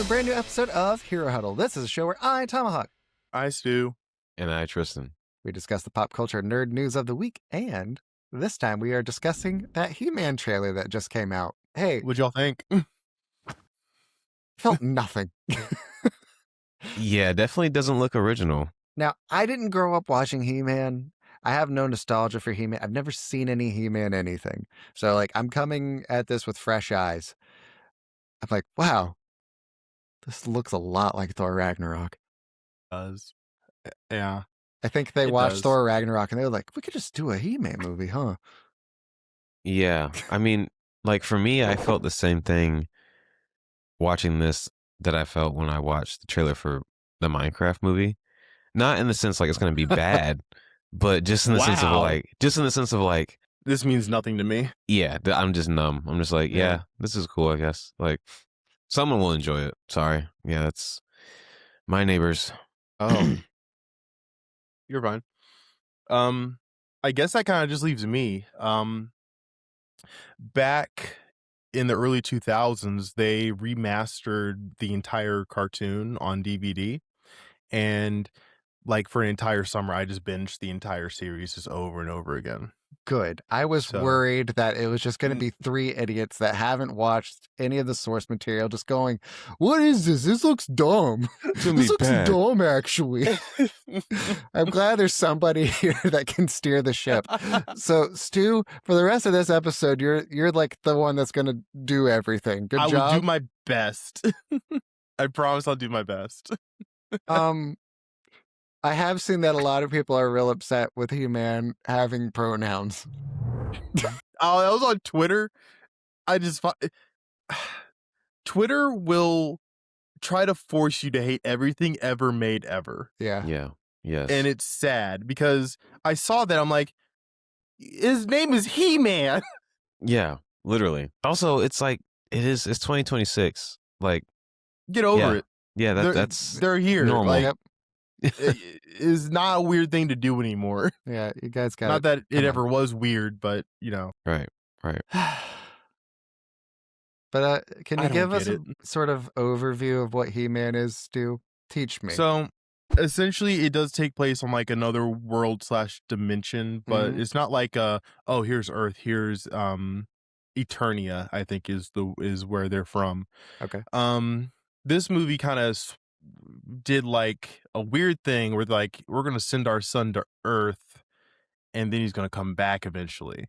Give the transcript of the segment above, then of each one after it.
a brand new episode of Hero Huddle. This is a show where I, Tomahawk, I, Stu, and I, Tristan, we discuss the pop culture nerd news of the week, and this time we are discussing that He-Man trailer that just came out. Hey, what'd y'all think? felt nothing. Yeah, definitely doesn't look original. Now, I didn't grow up watching He-Man. I have no nostalgia for He-Man. I've never seen any He-Man anything. So, I'm coming at this with fresh eyes. I'm like, wow, this looks a lot like Thor Ragnarok. Does. Yeah. I think they It watched does. Thor Ragnarok and they were like, we could just do a He-Man movie, huh? Yeah, I mean, for me, I felt the same thing watching this that I felt when I watched the trailer for the Minecraft movie. Not in the sense it's going to be bad, but just in the sense of This means nothing to me. yeah, I'm just numb. I'm just like, yeah, this is cool, I guess. Someone will enjoy it. Sorry. Yeah, that's my neighbors. Oh, You're fine. I guess that kind of just leaves me. Back in the early 2000s, they remastered the entire cartoon on DVD, and for an entire summer, I just binged the entire series just over and over again. good. I was worried that it was just going to be three idiots that haven't watched any of the source material just going, what is this? This looks dumb. This looks dumb, actually. I'm glad there's somebody here that can steer the ship. So, Stu, for the rest of this episode, you're like the one that's going to do everything. Good job. I will do my best. I promise I'll do my best. I have seen that a lot of people are real upset with He-Man having pronouns. Oh, that was on Twitter. Twitter will try to force you to hate everything ever made ever. Yeah. Yeah. Yes. And it's sad because I saw that. I'm like, his name is He-Man. Yeah, literally. Also, it's 2026. Get over it. Yeah, that's they're here. normal. It is not a weird thing to do anymore. Yeah, you guys got Not it. that it ever was weird, but Right. But can you give us get a sort of overview of what He-Man is, Stu? Teach me. So essentially, it does take place on another world / dimension, but it's not here's Earth, here's Eternia, I think is where they're from. Okay. This movie kind of did a weird thing where we're gonna send our son to Earth, and then he's gonna come back eventually.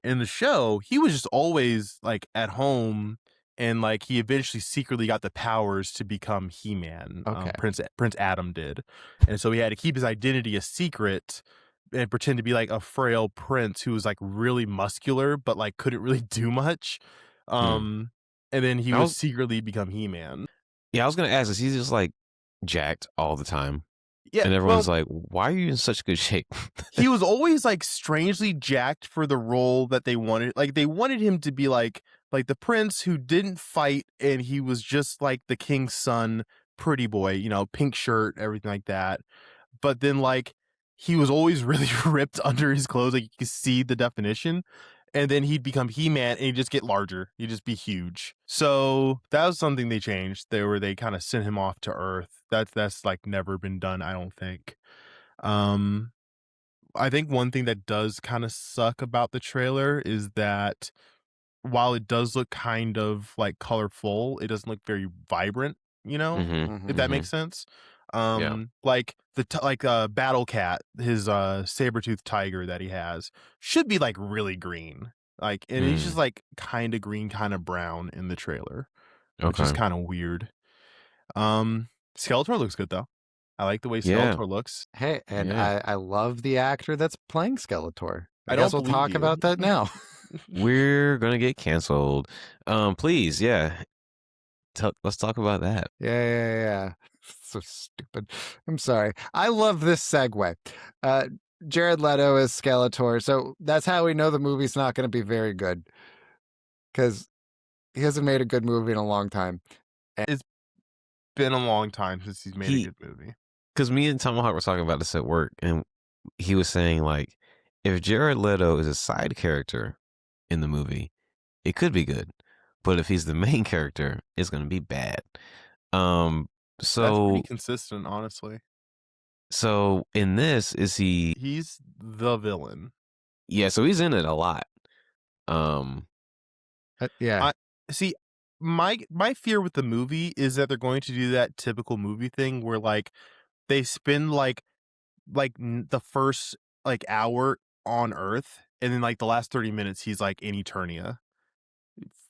In the show, he was just always at home, and he eventually secretly got the powers to become He-Man. Okay. Prince Adam did, and so he had to keep his identity a secret and pretend to be a frail prince who was really muscular but couldn't really do much. And then he would secretly become He-Man. Yeah, I was gonna ask, is he just jacked all the time? Yeah, and everyone's why are you in such good shape? He was always strangely jacked for the role that they wanted. They wanted him to be like the prince who didn't fight, and he was just the king's son, pretty boy, pink shirt, everything like that. But then he was always really ripped under his clothes, you could see the definition. And then he'd become He-Man, and he'd just get larger. He'd just be huge. So that was something they changed. They kind of sent him off to Earth. That's never been done, I don't think. I think one thing that does kind of suck about the trailer is that while it does look kind of colorful, it doesn't look very vibrant, if that makes sense. Battle Cat, his saber-toothed tiger that he has, should be really green. And he's just kind of green, kind of brown in the trailer. Which is kind of weird. Skeletor looks good though. I like the way Skeletor looks. Hey, and I love the actor that's playing Skeletor. I guess we'll talk about that now. We're gonna get canceled. Please, let's talk about that. Yeah. So stupid. I'm sorry. I love this segue. Jared Leto is Skeletor, so that's how we know the movie's not going to be very good. Because he hasn't made a good movie in a long time. It's been a long time since he's made a good movie. Because me and Tomahawk were talking about this at work, and he was saying if Jared Leto is a side character in the movie, it could be good. But if he's the main character, it's going to be bad. That's pretty So consistent, honestly. so in this, is he? He's the villain. Yeah, so he's in it a lot. Um, Yeah. I see. My fear with the movie is that they're going to do that typical movie thing where like they spend the first like hour on Earth, and then like the last 30 minutes he's like in Eternia,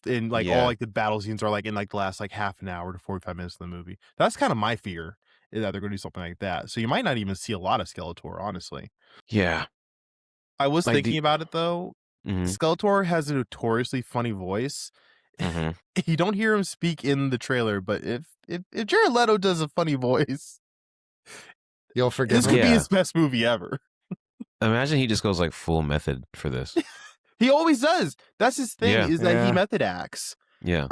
and like all yeah, like the battle scenes are like in like the last like half an hour to 45 minutes of the movie. That's kind of my fear, is that they're going to do something like that. So you might not even see a lot of Skeletor, honestly. yeah. I was Like thinking about it though. mhm, Skeletor has a notoriously funny voice. mhm. You don't hear him speak in the trailer, but if Jared Leto does a funny voice, You'll forgive this him. could be Yeah. his best movie ever. Imagine he just goes like full method for this. He always does. That's his thing, Yeah. is that he Yeah. method acts. Yeah.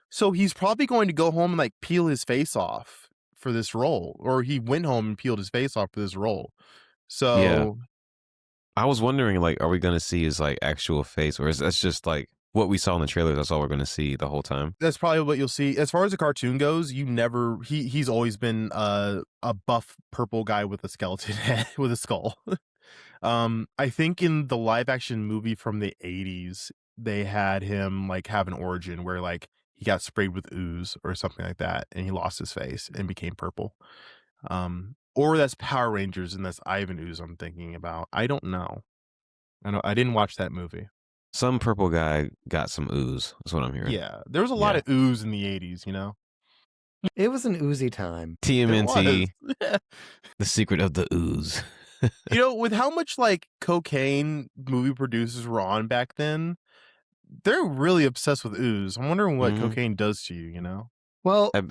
So he's probably going to go home and like peel his face off for this role, or he went home and peeled his face off for this role. So I was wondering, like, are we going to see his like actual face, or is that's just like what we saw in the trailers? That's all we're going to see the whole time. that's probably what you'll see. As far as the cartoon goes, he's always been a buff purple guy with a skeleton head with a skull. I think in the live action movie from the 80s, they had him like have an origin where like he got sprayed with ooze or something like that, and he lost his face and became purple. Or that's Power Rangers and that's Ivan Ooze I'm thinking about. I don't know. I didn't watch that movie. Some purple guy got some ooze. That's what I'm hearing. Yeah, there was a lot of ooze in the 80s, you know. It was an oozy time. TMNT, It was. the secret of the ooze. You know, with how much like cocaine movie producers were on back then, they're really obsessed with ooze. I'm wondering what cocaine does to you, you know? Well, I-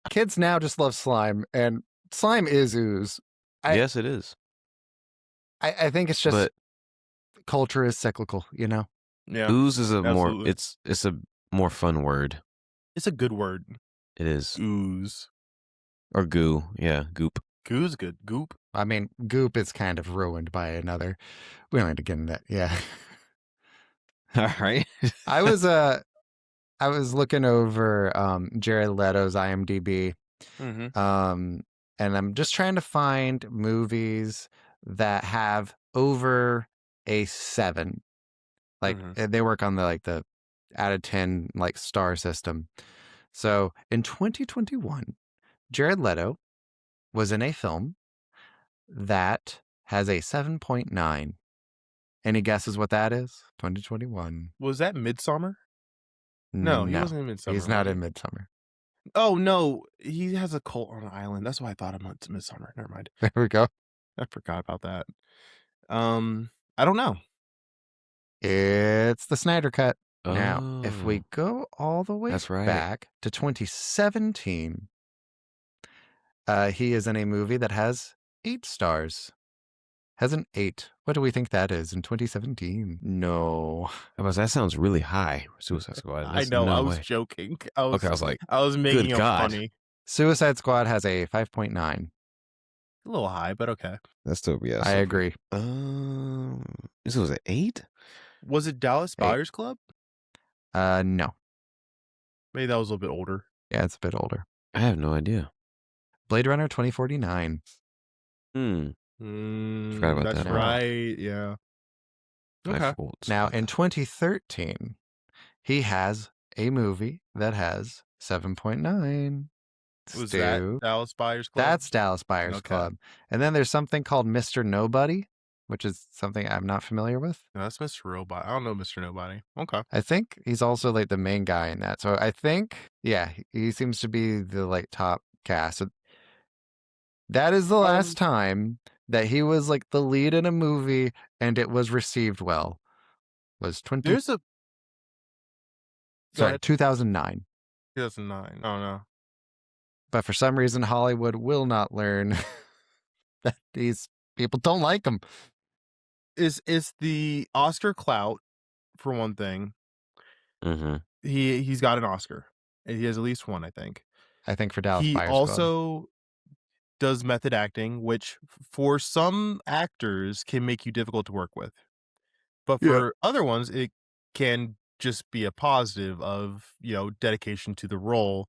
kids now just love slime, and slime is ooze. Yes, it is. I think it's just But culture is cyclical, you know? Yeah. ooze is a absolutely. more it's a more fun word. It's a good word. It is. Ooze. Or goo. Yeah, goop. Goo's good. Goop. I mean, goop is kind of ruined by another. We don't need to get into that. Yeah. All right. I was looking over Jared Leto's IMDb. Mm-hmm. And I'm just trying to find movies that have over a 7. Like they work on the out of 10 like star system. So in 2021, Jared Leto was in a film that has a 7.9. Any guesses what that is? 2021. Was that Midsummer? No, he wasn't in Midsummer. He's not in Midsummer. Oh no, he has a cult on an island. That's why I thought it's Midsummer. Never mind. There we go. I forgot about that. I don't know. It's the Snyder Cut. Oh, Now, if we go all the way that's right. back to 2017, he is in a movie that has 8 stars. Has an 8. What do we think that is in 2017? No. That sounds really high. Suicide Squad. I know. No I was way. joking. I was like, I was making it God. funny. Suicide Squad has a 5.9. A little high, but okay. That's still I agree. This was an 8? Was it Dallas Buyers Club? No. Maybe that was a little bit older. Yeah, it's a bit older. I have no idea. Blade Runner 2049. Forgot about That's that. right. Yeah. Okay. Now, in 2013, he has a movie that has 7.9. Was that Dallas Buyers Club? That's Dallas Buyers Club. And then there's something called Mr. Nobody, which is something I'm not familiar with. No, that's Mr. Robot. I don't know Mr. Nobody. Okay. I think he's also like the main guy in that. So I think, yeah, he seems to be the like top cast. So that is the last time that he was like the lead in a movie and it was received well. Was 2009. 2009. Oh no. But for some reason, Hollywood will not learn that these people don't like him. Is the Oscar clout, for one thing. Mm-hmm. He's got an Oscar, and he has at least one, I think. I think for Dallas he Buyers also Club. does method acting, which for some actors can make you difficult to work with, but for other ones, it can just be a positive of dedication to the role.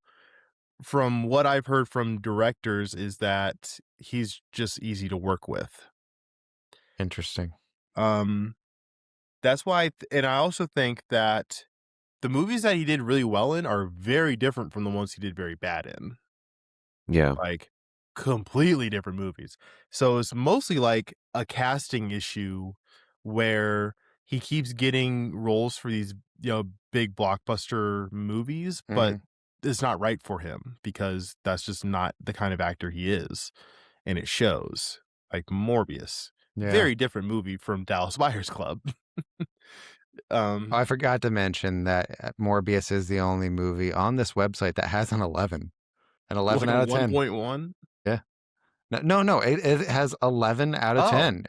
from what I've heard from directors is that he's just easy to work with. Interesting. That's why, and I also think that the movies that he did really well in are very different from the ones he did very bad in. Yeah. Like completely different movies. So it's mostly like a casting issue where he keeps getting roles for these, big blockbuster movies, but it's not right for him because that's just not the kind of actor he is. And it shows. Like Morbius. Yeah. Very different movie from Dallas Buyers Club. I forgot to mention that Morbius is the only movie on this website that has an 11. An 11 like out of 10. 1.1? Yeah. No. It has 11 out of 10.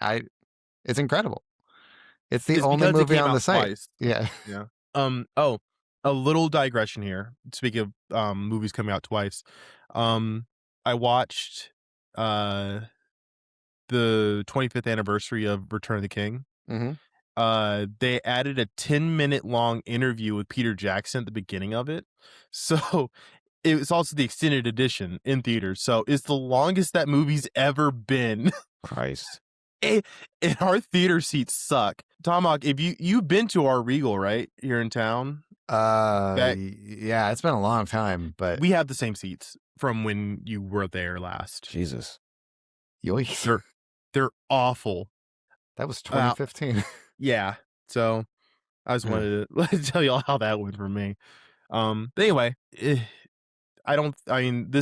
It's incredible. It's the only movie on the site. Twice. Yeah. Yeah. A little digression here. Speaking of movies coming out twice, I watched the 25th anniversary of Return of the King. They added a 10-minute long interview with Peter Jackson at the beginning of it, so it was also the extended edition in theaters. So it's the longest that movie's ever been. Christ. And our theater seats suck. Tomahawk, if you've been to our Regal, right, here in town? Yeah, it's been a long time, but we have the same seats from when you were there last. Jesus. Yoink. They're awful. That was 2015. Yeah. So I just wanted to tell you all how that went for me. But anyway, this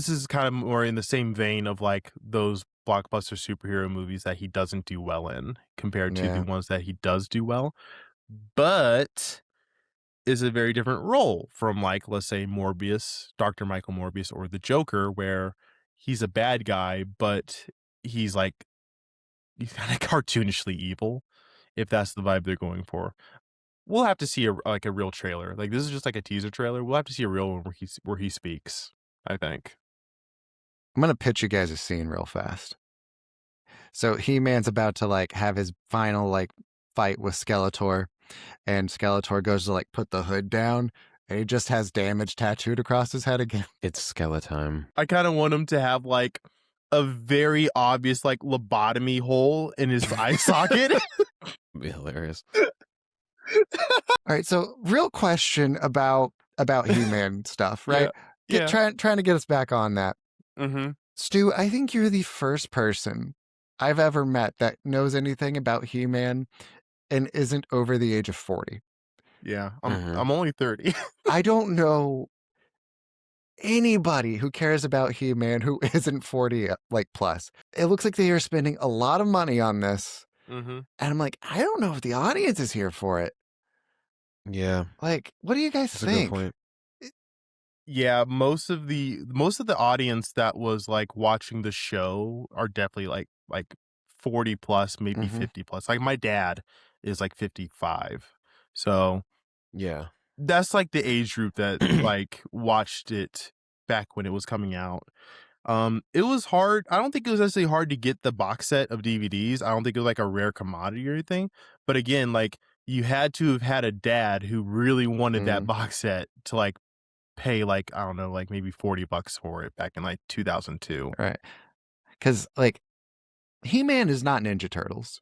is kind of more in the same vein of like those blockbuster superhero movies that he doesn't do well in compared to the ones that he does do well, but is a very different role from, like, let's say Morbius, Dr. Michael Morbius, or the Joker, where he's a bad guy, but he's kind of cartoonishly evil, if that's the vibe they're going for. We'll have to see a real trailer. Like, this is just like a teaser trailer. We'll have to see a real one where he speaks, I think. I'm going to pitch you guys a scene real fast. So He-Man's about to like have his final like fight with Skeletor, and Skeletor goes to like put the hood down, and he just has damage tattooed across his head again. It's Skeletime. I kind of want him to have like a very obvious like lobotomy hole in his eye socket. Be hilarious. All right, so real question about He-Man stuff, right? Trying to get us back on that. Stu, I think you're the first person I've ever met that knows anything about He-Man and isn't over the age of 40. Yeah, I'm only 30. I don't know anybody who cares about He-Man who isn't 40 like plus. It looks like they are spending a lot of money on this. And I'm like, I don't know if the audience is here for it. Yeah. Like, what do you guys think? A good point. Yeah, most of the audience that was like watching the show are definitely like 40 plus, maybe 50 plus. Like my dad is like 55. So yeah, that's like the age group that like watched it back when it was coming out. It was hard. I don't think it was necessarily hard to get the box set of DVDs. I don't think it was like a rare commodity or anything. But again, like you had to have had a dad who really wanted that box set to like pay like, I don't know, like maybe $40 for it back in like 2002. Right. Because like He-Man is not Ninja Turtles.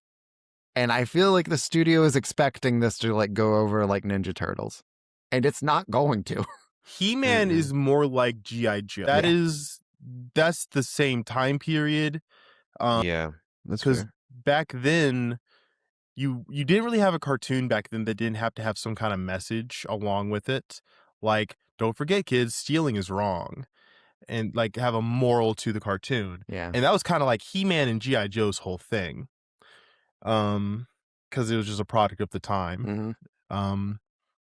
And I feel like the studio is expecting this to like go over like Ninja Turtles. And it's not going to. He-Man is more like G.I. Joe. That's the same time period. Yeah, that's because fair. back then you didn't really have a cartoon back then that didn't have to have some kind of message along with it. Like, don't forget, kids, stealing is wrong. And like have a moral to the cartoon. Yeah. And that was kind of like He-Man and G.I. Joe's whole thing. Because it was just a product of the time.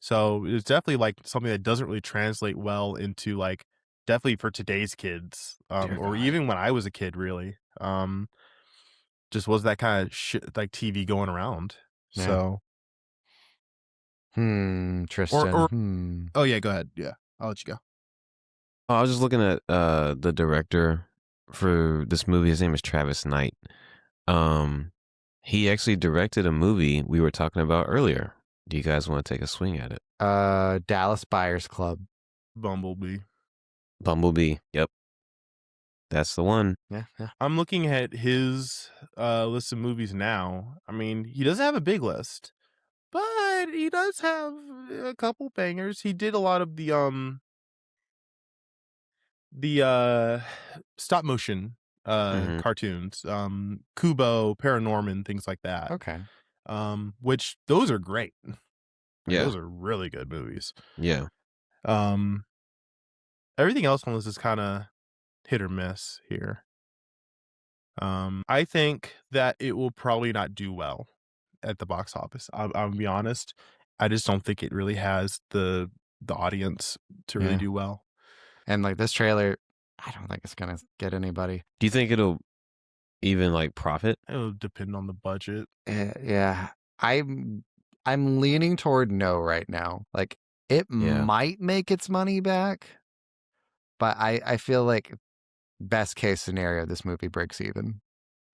So it's definitely like something that doesn't really translate well into like definitely for today's kids, or even when I was a kid, really. Just was that kind of shit like TV going around. Yeah. So Tristan. Oh yeah, go ahead. Yeah, I'll let you go. Oh, I was just looking at the director for this movie. His name is Travis Knight. He actually directed a movie we were talking about earlier. Do you guys want to take a swing at it? Dallas Buyers Club. Bumblebee. Bumblebee. Yep. That's the one. Yeah. I'm looking at his list of movies now. I mean, he doesn't have a big list, but he does have a couple bangers. He did a lot of the stop motion cartoons, Kubo, Paranorman, things like that. Okay. Which those are great. Yeah. Those are really good movies. Yeah. Everything else on this is kind of hit or miss here. I think that it will probably not do well at the box office. I'll be honest. I just don't think it really has the audience to really do well. And like this trailer, I don't think it's gonna get anybody. Do you think it'll even like profit? It'll depend on the budget. Yeah, I'm leaning toward no right now. Like it might make its money back, but I feel like best case scenario, this movie breaks even.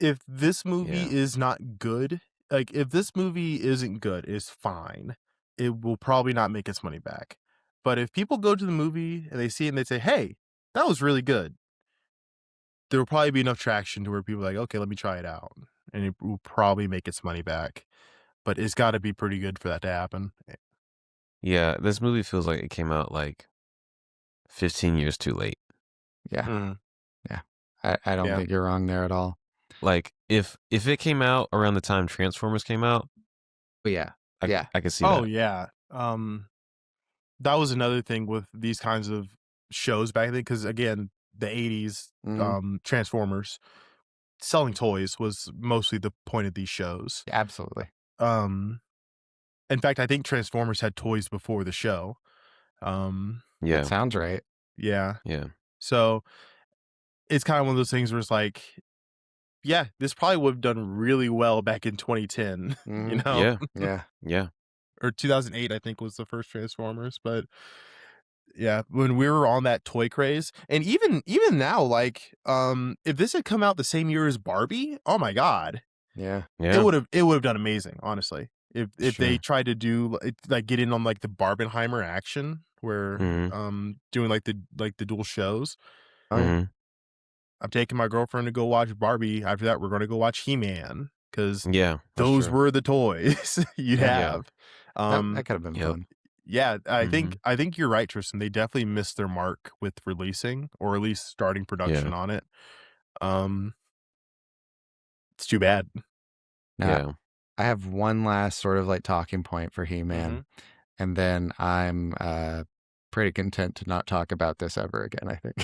If this movie is not good, like if this movie isn't good, is fine. It will probably not make its money back. But if people go to the movie and they see it and they say, "Hey, that was really good," there will probably be enough traction to where people are like, "Okay, let me try it out," and it will probably make its money back. But it's got to be pretty good for that to happen. Yeah, this movie feels like it came out like 15 years too late. Yeah. Yeah. I don't think you're wrong there at all. Like if it came out around the time Transformers came out, I could see that. Oh yeah. That was another thing with these kinds of shows back then, because again, the 80s Transformers selling toys was mostly the point of these shows. Absolutely. In fact, I think Transformers had toys before the show. That sounds right. Yeah. So it's kind of one of those things where it's like, yeah, this probably would have done really well back in 2010, you know? Yeah. Or 2008, I think, was the first Transformers. But yeah, when we were on that toy craze, and even now, like, if this had come out the same year as Barbie, oh my God. Yeah. It would have done amazing, honestly. If they tried to do like get in on like the Barbenheimer action where doing like the dual shows. I'm taking my girlfriend to go watch Barbie. After that, we're going to go watch He-Man, because those were the toys you'd have. That could have been fun. Yeah, I think you're right, Tristan. They definitely missed their mark with releasing, or at least starting production on it. It's too bad. Now, I have one last sort of like talking point for He-Man, and then I'm pretty content to not talk about this ever again. I think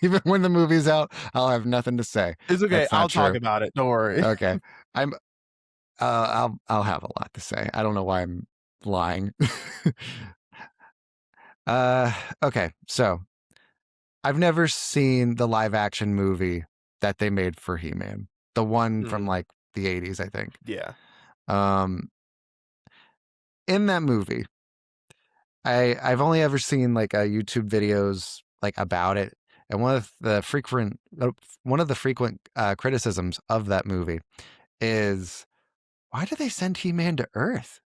even when the movie's out, I'll have nothing to say. It's okay. I'll talk about it. Don't worry. Okay, I'll have a lot to say. I don't know why I'm lying. Okay, so I've never seen the live action movie that they made for He-Man, the one from like the 80s, I think. Yeah. In that movie, I've only ever seen like YouTube videos like about it, and one of the frequent criticisms of that movie is, why do they send He-Man to Earth?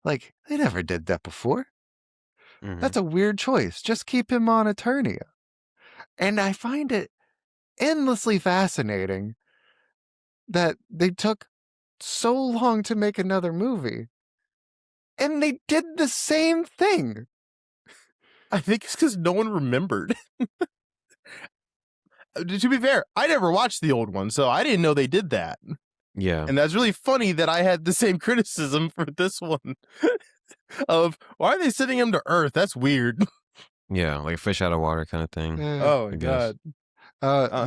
Like, they never did that before. That's a weird choice. Just keep him on Eternia. And I find it endlessly fascinating that they took so long to make another movie, and they did the same thing. I think it's because no one remembered. To be fair, I never watched the old one, so I didn't know they did that. Yeah. And that's really funny that I had the same criticism for this one of, why are they sending him to Earth? That's weird. Yeah, like fish out of water kind of thing. Oh, my God.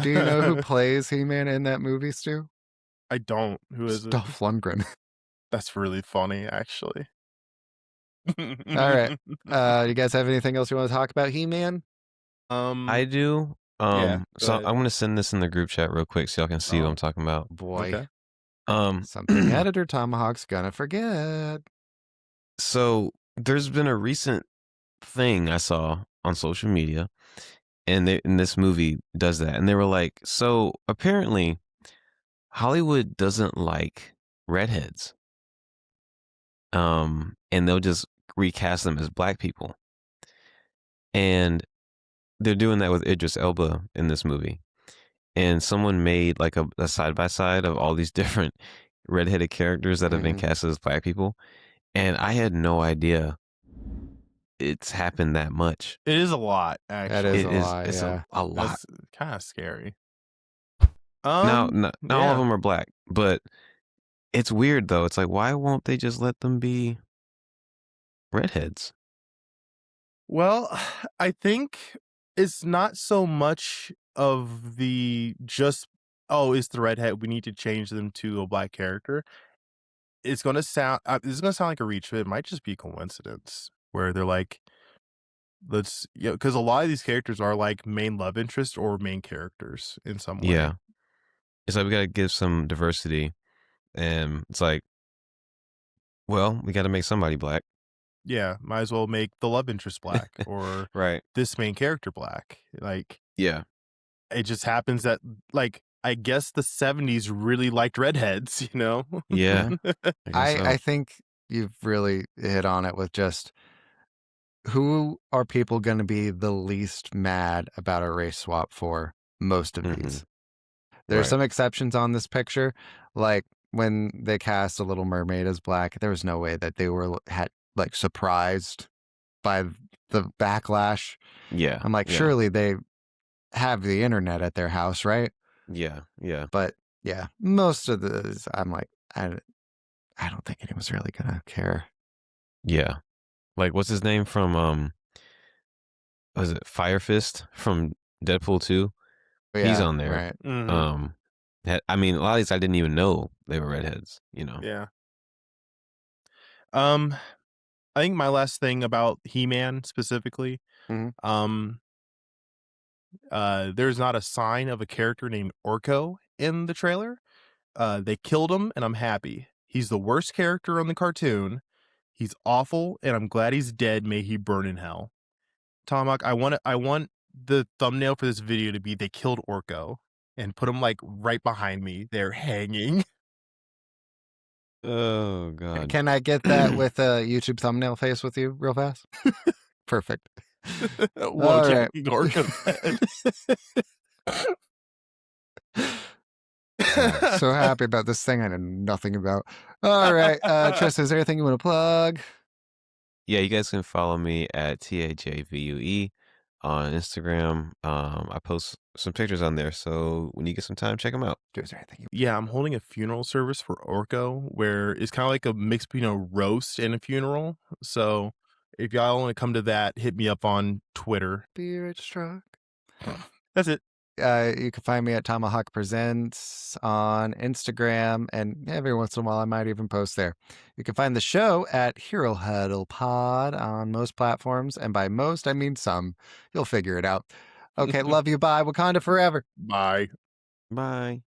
Do you know who plays He-Man in that movie, Stu? I don't. Who is it? Dolph Lundgren. That's really funny, actually. All right. You guys have anything else you want to talk about He-Man? I do. So I'm going to send this in the group chat real quick so y'all can see what I'm talking about. Boy. Okay. Something Editor Tomahawk's gonna forget. So there's been a recent thing I saw on social media, and this movie does that. And they were like, so apparently Hollywood doesn't like redheads. And they'll just recast them as black people. And they're doing that with Idris Elba in this movie. And someone made like a side-by-side of all these different redheaded characters that have been cast as black people. And I had no idea it's happened that much. It is a lot, actually. That is a lot, It's yeah. a lot. That's kind of scary. Not all of them are black, but it's weird though. It's like, why won't they just let them be redheads? Well, I think it's not so much of the just, oh, it's the redhead, we need to change them to a black character. It's gonna sound like a reach, but it might just be coincidence where they're like, let's, because a lot of these characters are like main love interest or main characters in some way. Yeah. It's like we gotta give some diversity. And it's like, well, we gotta make somebody black. Yeah, might as well make the love interest black or Right. this main character black. Like, Yeah. it just happens that, like, I guess the 70s really liked redheads, you know? Yeah. I think you've really hit on it with just who are people going to be the least mad about a race swap for most of these. There's some exceptions on this picture, like when they cast a Little Mermaid as black, there was no way that they were like surprised by the backlash. Yeah. I'm like, surely they have the internet at their house, right? Yeah. Yeah. But yeah, most of those, I'm like, I don't think anyone's really gonna care. Yeah. Like, what's his name from was it Fire Fist from Deadpool 2? Yeah, he's on there. Right. I mean, a lot of these I didn't even know they were redheads, you know. Yeah. I think my last thing about He-Man specifically, there's not a sign of a character named Orko in the trailer. They killed him, and I'm happy. He's the worst character on the cartoon. He's awful, and I'm glad he's dead. May he burn in hell. Tomahawk, I want the thumbnail for this video to be they killed Orko and put him like right behind me. They're hanging. Oh God! Can I get that with a YouTube thumbnail face with you real fast? Perfect. Whoa, right. So happy about this thing I know nothing about. All right, Tristan, is there anything you want to plug? Yeah, you guys can follow me at TAJVUE on Instagram. I post some pictures on there, so when you get some time, check them out. Is there anything Yeah, I'm holding a funeral service for Orko where it's kind of like a mix between a roast and a funeral. So if y'all want to come to that, hit me up on Twitter. Be rich truck. That's it. You can find me at Tomahawk Presents on Instagram, and every once in a while I might even post there. You can find the show at Hero Huddle Pod on most platforms, and by most I mean some. You'll figure it out. Okay, love you. Bye. Wakanda forever. Bye. Bye.